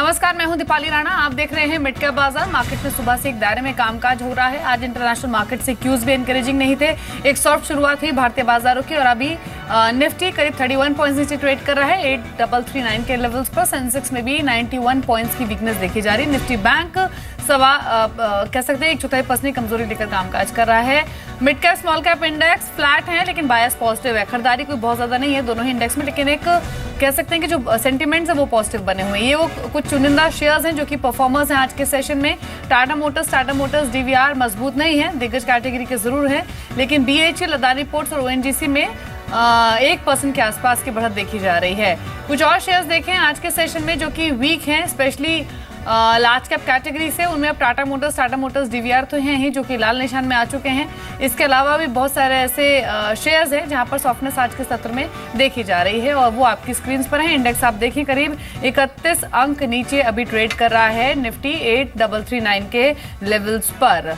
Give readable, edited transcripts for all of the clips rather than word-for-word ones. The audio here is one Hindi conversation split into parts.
नमस्कार, मैं हूं दीपाली राणा। आप देख रहे हैं मिड कैप बाजार। मार्केट में सुबह से एक दायरे में कामकाज हो रहा है। आज इंटरनेशनल मार्केट से क्यूज भी एनकरेजिंग नहीं थे। एक सॉफ्ट शुरुआत हुई भारतीय बाजारों की और अभी निफ्टी करीब 31 पॉइंट्स नीचे ट्रेड कर रहा है 8339 के लेवल्स पर। सेंसेक्स में भी 91 पॉइंट्स की वीकनेस देखी जा रही है। निफ्टी बैंक कह सकते हैं 1/4% की कमजोरी लेकर कामकाज कर रहा है। Mid cap small cap index flat है लेकिन बायस पॉजिटिव है। खरीदारी कोई बहुत ज्यादा नहीं है दोनों ही इंडेक्स में, लेकिन एक कह सकते हैं कि जो सेंटिमेंट्स है वो पॉजिटिव बने हुए हैं। ये वो कुछ चुनिंदा शेयर्स हैं जो कि परफॉर्मर्स हैं आज के सेशन में। टाटा मोटर्स डीवीआर मजबूत नहीं है, दिग्गज कैटेगरी के जरूर है, लेकिन बीएचईएल, अदानी पोर्ट्स और ओएनजीसी में 1% के आसपास की बढ़त देखी जा रही है। कुछ और शेयर्स देखें आज के सेशन में जो कि वीक हैं, स्पेशली लार्ज कैप कैटेगरी से। उनमें अब टाटा मोटर्स डीवीआर तो हैं ही जो कि लाल निशान में आ चुके हैं। इसके अलावा भी बहुत सारे ऐसे शेयर्स हैं जहां पर सॉफ्टनेस आज के सत्र में देखी जा रही है और वो आपकी स्क्रीन पर है। इंडेक्स आप देखें करीब 31 अंक नीचे अभी ट्रेड कर रहा है निफ्टी 8339 के लेवल्स पर।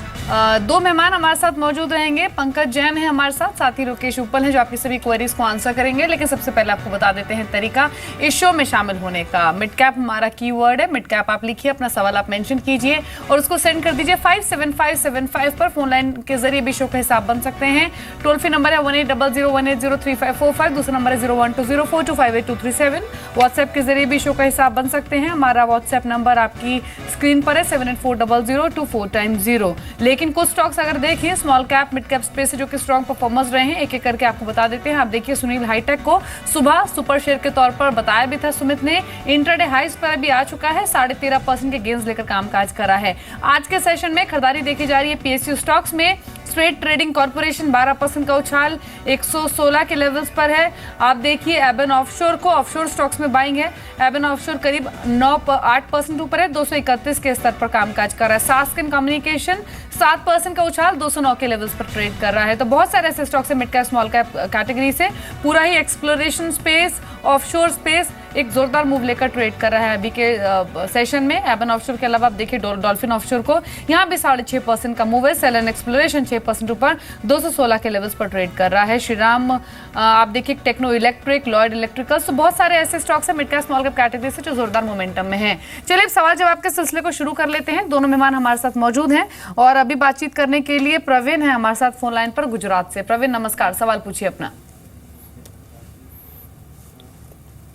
दो मेहमान हमारे साथ मौजूद रहेंगे। पंकज जैन है हमारे साथ ही रुकेश उपल है जो आपकी सभी क्वेरीज को आंसर करेंगे। लेकिन सबसे पहले आपको बता देते हैं तरीका इस शो में शामिल होने का। मिड कैप हमारा कीवर्ड है। मिड कैप आप लिखिए, अपना सवाल आप मेंशन कीजिए और उसको सेंड कर दीजिए 57575 पर। फोन लाइन के जरिए भी शो का हिसाब बन सकते हैं। टोल फ्री नंबर है 180018035545। दूसरा नंबर है 012042582237। व्हाट्सएप के जरिए भी शो का हिसाब बन सकते हैं। हमारा व्हाट्सएप नंबर आपकी स्क्रीन पर है 78400224 लेकिन कुछ स्टॉक्स अगर देखिए small cap mid cap space से जो कि स्ट्रॉन्ग परफॉर्मर्स रहे हैं, एक एक करके आपको बता देते हैं। आप देखिए सुनील हाईटेक को सुबह सुपर शेयर के तौर पर बताया भी था सुमित ने। इंट्राडे हाइस पर अभी आ चुका है, 13.5% के गेंस लेकर कामकाज करा है। आज के सेशन में खरीदारी देखी जा रही है पीएसयू स्टॉक्स में। स्ट्रेट ट्रेडिंग कॉर्पोरेशन 12% का उछाल 116 के लेवल्स पर है। आप देखिए एबन ऑफशोर को, ऑफशोर स्टॉक्स में बाइंग है। एबन ऑफशोर करीब 8% ऊपर है, 231 के स्तर पर कामकाज कर रहा है। सास्किन कम्युनिकेशन 7% का उछाल 209 के लेवल्स पर ट्रेड कर रहा है। तो बहुत सारे ऐसे स्टॉक्स है mid cap small cap category से। पूरा ही एक्सप्लोरेशन स्पेस, ऑफशोर स्पेस एक जोरदार मूव लेकर ट्रेड कर रहा है अभी के सेशन में। एबन ऑफशोर के अलावा आप देखिए डॉल्फिन ऑफशोर को, यहाँ भी 6.5% का मूव है। सेलन एक्सप्लोरेशन 6% ऊपर 216 के लेवल्स पर ट्रेड कर रहा है। श्रीराम आप देखिए, टेक्नो इलेक्ट्रिक, लॉयड इलेक्ट्रिकल्स, तो बहुत सारे ऐसे स्टॉक्स हैं mid cap small cap category से जो जोरदार मोमेंटम में हैं। चलिए सवाल जवाब के सिलसिले को शुरू कर लेते हैं। दोनों मेहमान हमारे साथ मौजूद हैं और अभी बातचीत करने के लिए प्रवीण है हमारे साथ फोन लाइन पर गुजरात से। प्रवीण नमस्कार, सवाल पूछिए अपना।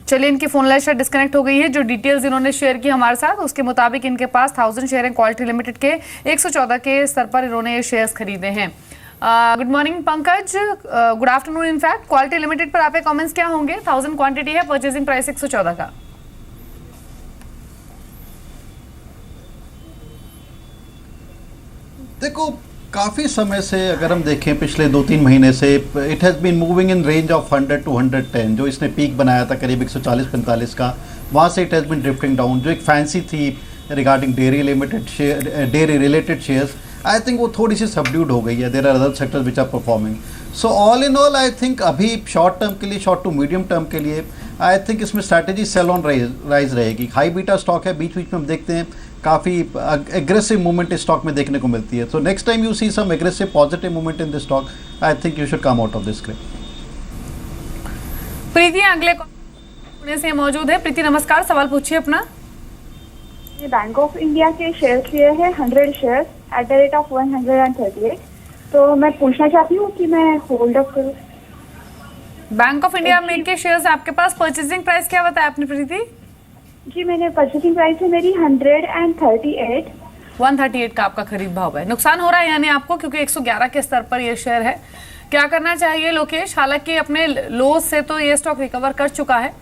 चलिए इनकी फोन लाइन शायद डिस्कनेक्ट हो गई है। जो डिटेल्स इन्होंने शेयर की हमारे साथ उसके मुताबिक इनके पास 1000 शेयर हैं क्वालिटी लिमिटेड के। 114 के स्तर पर इन्होंने ये शेयर्स खरीदे हैं। Good morning Pankaj, good afternoon. In fact quality limited पर आपके कमेंट्स क्या होंगे? 1000 क्वांटिटी है, परचेजिंग प्राइस 114 का। देखो काफ़ी समय से अगर हम देखें पिछले 2-3 महीने से it has been moving in range of 100 to 110। जो इसने पीक बनाया था करीब 140-45 का, वहाँ से it has been drifting down. जो एक फैंसी थी regarding dairy related shares, I think वो थोड़ी सी सबड्यूड हो गई है। There are other sectors which are performing. So all in all I think अभी शॉर्ट टर्म के लिए, शॉर्ट टू मीडियम टर्म के लिए आई थिंक इसमें स्ट्रैटेजी सेल ऑन राइज रहेगी। हाई बीटा स्टॉक है, बीच बीच में हम देखते हैं काफ़ी एग्रेसिव मूवमेंट इस स्टॉक में देखने को मिलती है। So next time you see some aggressive positive movement in this stock, I think you should come out of this script. Preeti अगले पुणे से मौजूद है। प्रीति नमस्कार, सवाल पूछिए अपना। बैंक ऑफ इंडिया के शेयर्स लिए है 100 shares at the rate of 138। तो मैं पूछना चाहती हूँ कि मैं होल्ड अप करूँ। बैंक ऑफ इंडिया में के शेयर्स आपके पास, परचेजिंग प्राइस क्या बताया आपने प्रीति? जी मैंने परचेसिंग प्राइस है मेरी 138। 138 का आपका खरीद भाव है। नुकसान हो रहा है यानी आपको, क्योंकि 111 के स्तर पर ये शेयर है। क्या करना चाहिए लोकेश? हालांकि अपने लो से तो ये स्टॉक रिकवर कर चुका है,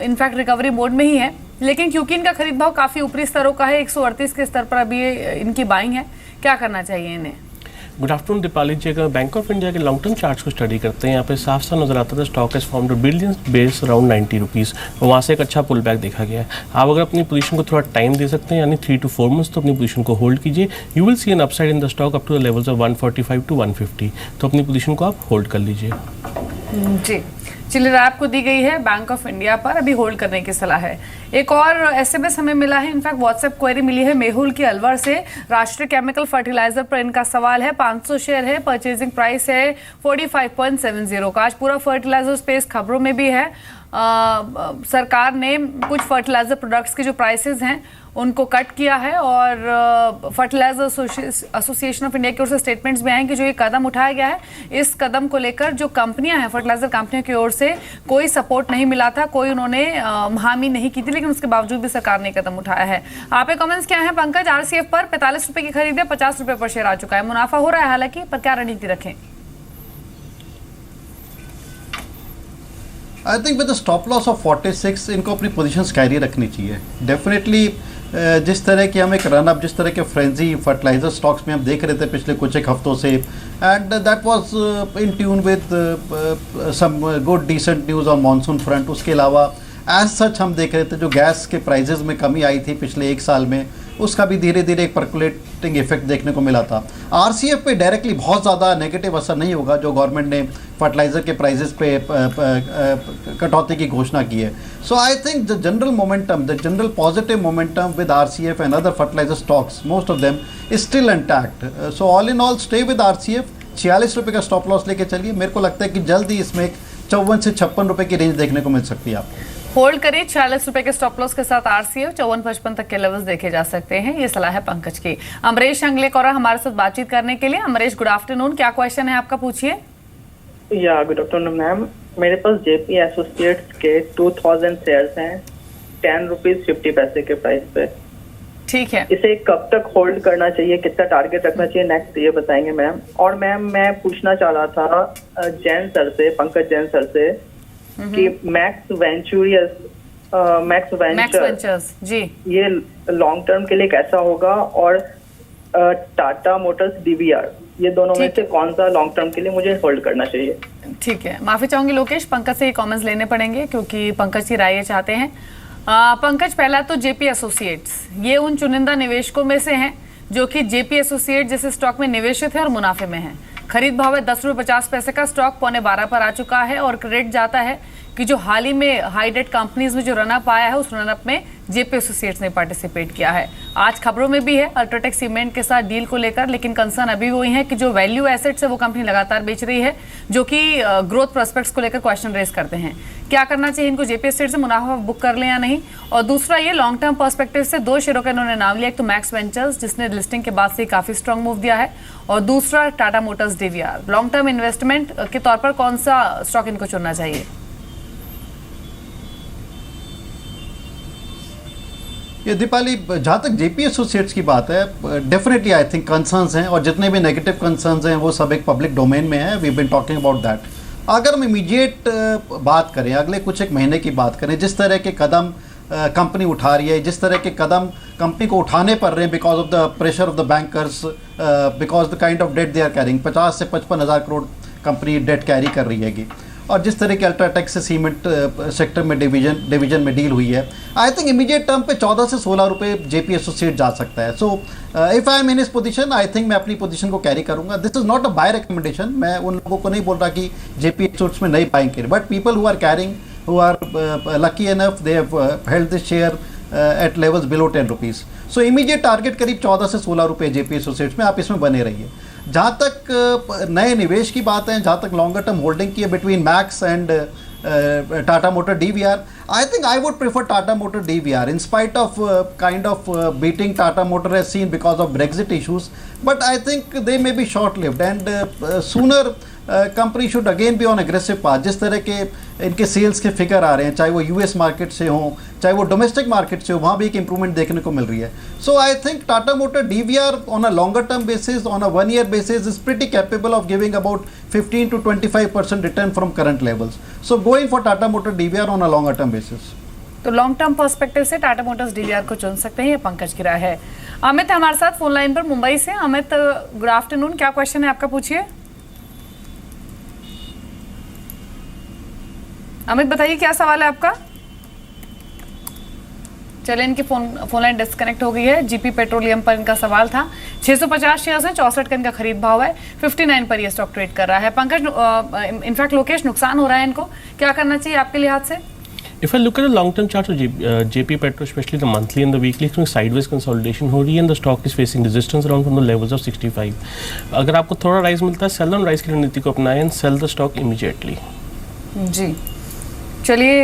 इनफैक्ट रिकवरी मोड में ही है, लेकिन क्योंकि इनका खरीद भाव काफी ऊपरी स्तरों का है, 138 के स्तर पर अभी इनकी बाइंग है, क्या करना चाहिए इन्हें? गुड आफ्टरनून दीपाली जी। अगर बैंक ऑफ इंडिया के लॉन्ग टर्म चार्ट्स को स्टडी करते हैं, यहाँ पे साफ साफ नजर आता था stock has formed billions base around 90 rupees. वहाँ से एक अच्छा पुल बैक देखा गया है। आप अगर अपनी पोजीशन को थोड़ा टाइम दे सकते हैं, यानी 3 to 4 मंथ्स, तो अपनी पोजीशन को होल्ड कीजिए। You will see an upside in the stock up to the levels of 145 to 150। तो अपनी पोजीशन को आप होल्ड कर लीजिए। जी, चलिए राय आपको दी गई है बैंक ऑफ इंडिया पर, अभी होल्ड करने की सलाह है। एक और एसएमएस हमें मिला है, इनफैक्ट व्हाट्सएप क्वेरी मिली है मेहुल की अलवर से। राष्ट्रीय केमिकल फर्टिलाइजर पर इनका सवाल है, 500 शेयर है, परचेजिंग प्राइस है 45.70 का। आज पूरा फर्टिलाइजर स्पेस खबरों में भी है। सरकार ने कुछ फर्टिलाइजर प्रोडक्ट्स के जो प्राइसेस हैं उनको कट किया है और फर्टिलाइजर एसोसिएशन ऑफ इंडिया की ओर से स्टेटमेंट्स भी आए हैं कि जो ये कदम उठाया गया है, इस कदम को लेकर जो कंपनियां हैं, फर्टिलाइजर कंपनियों की ओर से कोई सपोर्ट नहीं मिला था, कोई उन्होंने हामी नहीं की थी, लेकिन उसके बावजूद भी सरकार ने कदम उठाया है। आपके कमेंट्स क्या है पंकज? आरसीएफ पर 45 रुपए की खरीद है, 50 रुपए पर शेयर आ चुका है, मुनाफा हो रहा है हालांकि, पर क्या रणनीति रखें? I think with stop loss of 46 इनको अपनी पोजीशंस कैरी रखनी चाहिए डेफिनेटली। जिस तरह की हम एक रन अप, जिस तरह के फ्रेंजी फर्टिलाइजर स्टॉक्स में हम देख रहे थे पिछले कुछ एक हफ्तों से, and that was in tune with some good decent news on monsoon front. उसके अलावा एज सच हम देख रहे थे जो गैस के प्राइजेज में कमी आई थी पिछले एक साल में, उसका भी धीरे धीरे एक पर्कुलेटिंग इफेक्ट देखने को मिला था। आरसीएफ पे डायरेक्टली बहुत ज़्यादा नेगेटिव असर नहीं होगा जो गवर्नमेंट ने फर्टिलाइजर के प्राइजेस पे कटौती की घोषणा की है। So I think the general momentum, the general positive momentum with RCF and other fertilizer stocks, most of them is still intact. So all in all stay with RCF. 46 रुपये का स्टॉप लॉस लेके चलिए। मेरे को लगता है कि जल्द ही इसमें 54 से 56 रुपये की रेंज देखने को मिल सकती है आपको। होल्ड करिए 46 रुपए के स्टॉप लॉस के साथ आरसीएफ, 54-55 तक के लेवल्स देखे जा सकते हैं। ये सलाह है पंकज की। अमरीश अंगलेकर हमारे साथ बातचीत करने के लिए। अमरीश, गुड आफ्टरनून, क्या क्वेश्चन है आपका, पूछिए। या गुड आफ्टरनून मैम, मेरे पास जेपी एसोसिएट्स के 2000 शेयर्स हैं, 10 रुपीज 50 पैसे के प्राइस पे। ठीक है, इसे कब तक होल्ड करना चाहिए, कितना टारगेट रखना चाहिए नेक्स्ट, ये बताएंगे मैम। और मैम मैं पूछना चाह रहा था जैन सर से, पंकज जैन सर से, कि मैक्स वेंचर्स जी, ये लॉन्ग टर्म के लिए कैसा होगा, और टाटा मोटर्स डीवीआर, ये दोनों में से कौन सा लॉन्ग टर्म के लिए मुझे होल्ड करना चाहिए? ठीक है, माफी चाहूंगी लोकेश, पंकज से ये कमेंट्स लेने पड़ेंगे क्योंकि पंकज की राय ये चाहते हैं। पंकज, पहला तो जेपी एसोसिएट्स, ये उन चुनिंदा निवेशकों में से हैं जो कि जेपी एसोसिएट जैसे स्टॉक में निवेशित है और मुनाफे में है। खरीद भाव है 10 रुपये 50 पैसे का, स्टॉक 12.25 पर आ चुका है और क्रेडिट जाता है कि जो हाल ही में हाई डेट कंपनीज में जो रनअप आया है, उस रनअप में जेपी एसोसिएट्स ने पार्टिसिपेट किया है। आज खबरों में भी है अल्ट्राटेक सीमेंट के साथ डील को लेकर, लेकिन कंसर्न अभी वही है कि जो वैल्यू एसेट्स है वो कंपनी लगातार बेच रही है, जो कि ग्रोथ प्रोस्पेक्ट्स को लेकर क्वेश्चन रेज करते हैं। क्या करना चाहिए इनको, जेपी एसोसिएट से मुनाफा बुक कर लें या नहीं? और दूसरा ये लॉन्ग टर्म पर्सपेक्टिव से 2 शेयरों का इन्होंने नाम लिया, एक तो मैक्स वेंचर्स जिसने लिस्टिंग के बाद से काफी स्ट्रॉन्ग मूव दिया है, और दूसरा Tata Motors DVR. Long term investment के तौर पर कौन सा स्टॉक इनको चुनना चाहिए? ये दीपाली, जहाँ तक जेपी एसोसिएट्स की बात है, डेफिनेटली आई थिंक कंसर्न्स हैं, और जितने भी नेगेटिव कंसर्न्स हैं वो सब एक पब्लिक डोमेन में है। We been talking about that. अगर हम इमीडिएट बात करें, अगले कुछ एक महीने की बात करें, जिस तरह के कदम कंपनी उठा रही है, जिस तरह के कदम कंपनी को उठाने पड़ रहे हैं because of the pressure of the bankers, because the kind of debt they are carrying, 50 से 55 हज़ार करोड़ कंपनी डेट कैरी कर रही हैगी, और जिस तरह के अल्ट्राटेक से सीमेंट सेक्टर में डिवीजन में डील हुई है, आई थिंक इमीडिएट टर्म पे 14 से 16 रुपये जेपी एसोसिएट जा सकता है। सो इफ आई एम इन इस पोजीशन, आई थिंक मैं अपनी पोजीशन को कैरी करूंगा। This is not a bye recommendation. मैं उन लोगों को नहीं बोल रहा कि जेपी एसोसिएट्स में नहीं बाइंग करें, but people who are carrying, who are lucky enough, they have held this share at levels below 10 rupees. So immediate target करीब 14 से 16 रुपये जेपी एसोसिएट्स में, आप इसमें बने रहिए। जहाँ तक नए निवेश की बात है, जहाँ तक लॉन्गर टर्म होल्डिंग की है between max and Tata motor DVR, I think I would prefer Tata motor DVR in spite of kind of beating Tata Motor as seen because of Brexit issues, but I think they may be short-lived and sooner company should again be on aggressive path. जिस तरह के इनके सेल्स के फिगर आ रहे हैं, चाहे वो यूएस मार्केट से हों, चाहे वो डोमेस्टिक मार्केट से हो, वहाँ भी एक इंप्रूवमेंट देखने को मिल रही है। So I think Tata motor DVR on a longer term basis, on a 1 year basis is pretty capable of giving about 15 to 25% return from current levels. So going for Tata Motor DVR on a longer term basis. तो लॉन्ग टर्म पर्सपेक्टिव से टाटा मोटर्स डीवीआर को चुन सकते हैं, ये पंकज की राय है। अमित हमारे साथ फोन लाइन पर मुंबई से। अमित, गुड आफ्टरनून, क्या क्वेश्चन है आपका, पूछिए। अमित बताइए क्या सवाल है आपका। चले, इनकी फोन लाइन डिस्कनेक्ट हो गई है। जीपी पेट्रोलियम पर इनका सवाल था। 650 शेयर्स हैं, 64 का इनका खरीद भाव है, 59 पर ये स्टॉक ट्रेड कर रहा है। पंकज, इनफैक्ट लोकेश, नुकसान हो रहा है इनको, क्या करना चाहिए आपके लिहाज से? If I look at the long-term chart of JP Petro, especially the monthly and the weekly, it's sideways consolidation हो रही है, and the stock is facing resistance around from the levels of 65. अगर आपको थोड़ा राइज मिलता है, sell on rise की रणनीति को अपनाएं and sell the stock immediately. जी, चलिए,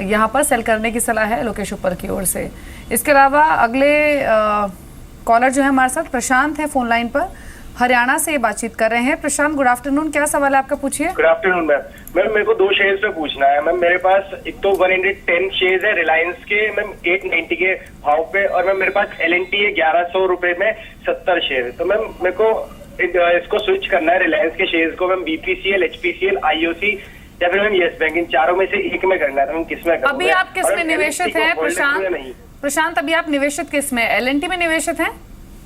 यहाँ पर सेल करने की सलाह है लोकेश ऊपर की ओर से। इसके अलावा अगले कॉलर जो है हमारे साथ प्रशांत है फोन लाइन पर, हरियाणा से बातचीत कर रहे हैं। प्रशांत, गुड आफ्टरनून, क्या सवाल है आपका, पूछिए। Good afternoon ma'am. मैम मेरे को 2 शेयर्स पे पूछना है मैम। मेरे पास एक तो 110 शेयर्स है रिलायंस के मैम 890 के भाव पे, और मैम मेरे पास LNT है 1100 रुपए में 70 शेयर। तो मैम मेरे को इसको स्विच करना है रिलायंस के शेयर्स को मैम BPCL, HPCL, IOC या फिर मैम येस बैंक, इन चारों में से एक में करना है। तो मैम किस में करूं? अभी आप किस में निवेशित हैं प्रशांत? अभी आप निवेशित किस में? LNT में निवेशित हैं?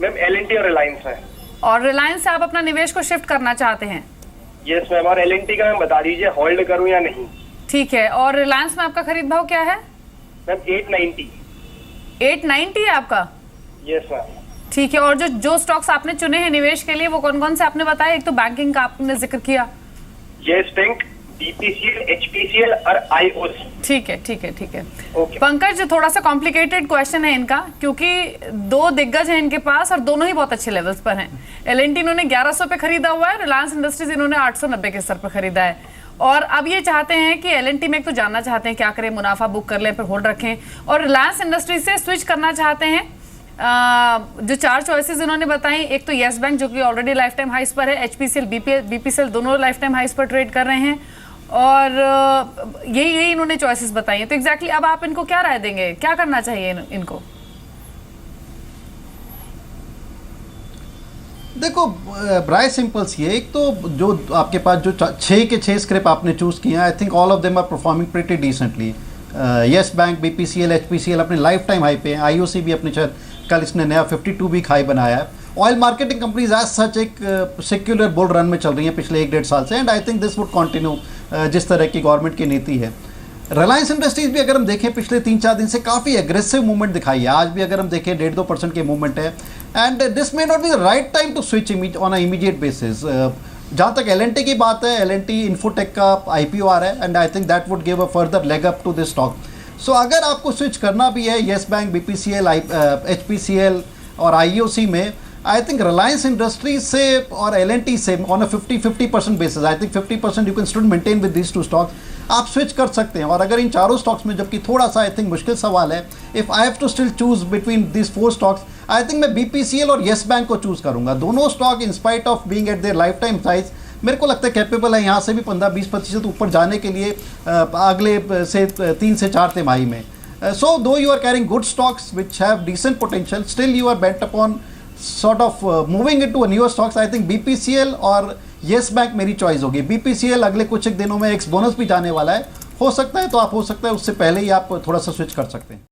मैम LNT और रिलायंस में। और रिलायंस से आप अपना निवेश को शिफ्ट करना चाहते हैं? Yes ma'am. और LNT का मैम बता दीजिए, होल्ड करूं या नहीं? ठीक है। और रिलायंस में आपका खरीद भाव क्या है? मैम 890। 890 है आपका? Yes ma'am. ठीक है। और जो स्टॉक्स आपने चुने हैं निवेश के लिए, वो कौन कौन से आपने बताया? एक तो बैंकिंग का आपने जिक्र किया, येस बैंक, BPCL, HPCL और IOC। ठीक है, ठीक है, ठीक है। ओके। पंकज, थोड़ा सा कॉम्प्लिकेटेड क्वेश्चन है इनका, क्योंकि 2 दिग्गज हैं इनके पास और दोनों ही बहुत अच्छे लेवल्स पर हैं। LNT इन्होंने 1100 पे खरीदा हुआ है, रिलायंस इंडस्ट्रीज इन्होंने 890 के स्तर पर खरीदा है। और अब ये चाहते हैं कि LNT में एक तो जानना चाहते हैं क्या करें, मुनाफा बुक कर लें फिर होल्ड रखें, और रिलायंस इंडस्ट्रीज से स्विच करना चाहते हैं। जो 4 चॉइसेस इन्होंने बताई, एक तो येस बैंक जो कि ऑलरेडी लाइफ टाइम हाइस पर है, HPCL, BPCL दोनों लाइफ टाइम हाइस पर ट्रेड कर रहे हैं, और यही इन्होंने चॉइसेस बताई हैं। तो एग्जैक्टली अब आप इनको क्या राय देंगे, क्या करना चाहिए इनको? देखो, बड़ा सिंपल सी है। एक तो जो आपके पास जो 6 के 6 स्क्रिप्ट आपने चूज किए हैं, I think all of them are performing pretty decently. Yes Bank, BPCL, HPCL अपने लाइफ टाइम हाई पे हैं। IOC भी अपने कल इसने नया 52 वीक हाई बनाया है। Oil marketing companies as such एक सेक्युलर बुल रन में चल रही हैं पिछले 1-1.5 साल से, and I think this would continue जिस तरह की गवर्नमेंट की नीति है। रिलायंस इंडस्ट्रीज भी अगर हम देखें पिछले 3-4 दिन से काफ़ी एग्रेसिव मूवमेंट दिखाई है। आज भी अगर हम देखें 1.5-2% की मूवमेंट है, and this may not be the right time to switch on a immediate basis. जहाँ तक LNT की बात है, LNT इन्फोटेक का IPO आ रहा है, and I think that would give a further leg up to this stock. So अगर आपको स्विच करना भी है येस बैंक, BPCL, HPCL और IOC में, आई थिंक रिलायंस इंडस्ट्रीज से और LNT से on a 50% basis, I think 50% you can still maintain with these 2 stocks, आप स्विच कर सकते हैं। और अगर इन चारों स्टॉक्स में, जबकि थोड़ा सा आई थिंक मुश्किल सवाल है, if I have to still choose between this 4 stocks, I think मैं BPCL और येस बैंक को चूज करूंगा। दोनों stock in spite of being at their lifetime size मेरे को लगता है कैपेबल है यहाँ से भी 15-20% ऊपर जाने के लिए अगले से 3 से 4 तिमाही में। So though you are carrying good stocks which have decent potential, still you are bent upon sort of moving into a newer stocks. I think BPCL और येस बैंक मेरी चॉइस होगी। BPCL अगले कुछ एक दिनों में एक्स बोनस भी जाने वाला है, हो सकता है तो आप, हो सकता है उससे पहले ही आप थोड़ा सा स्विच कर सकते हैं।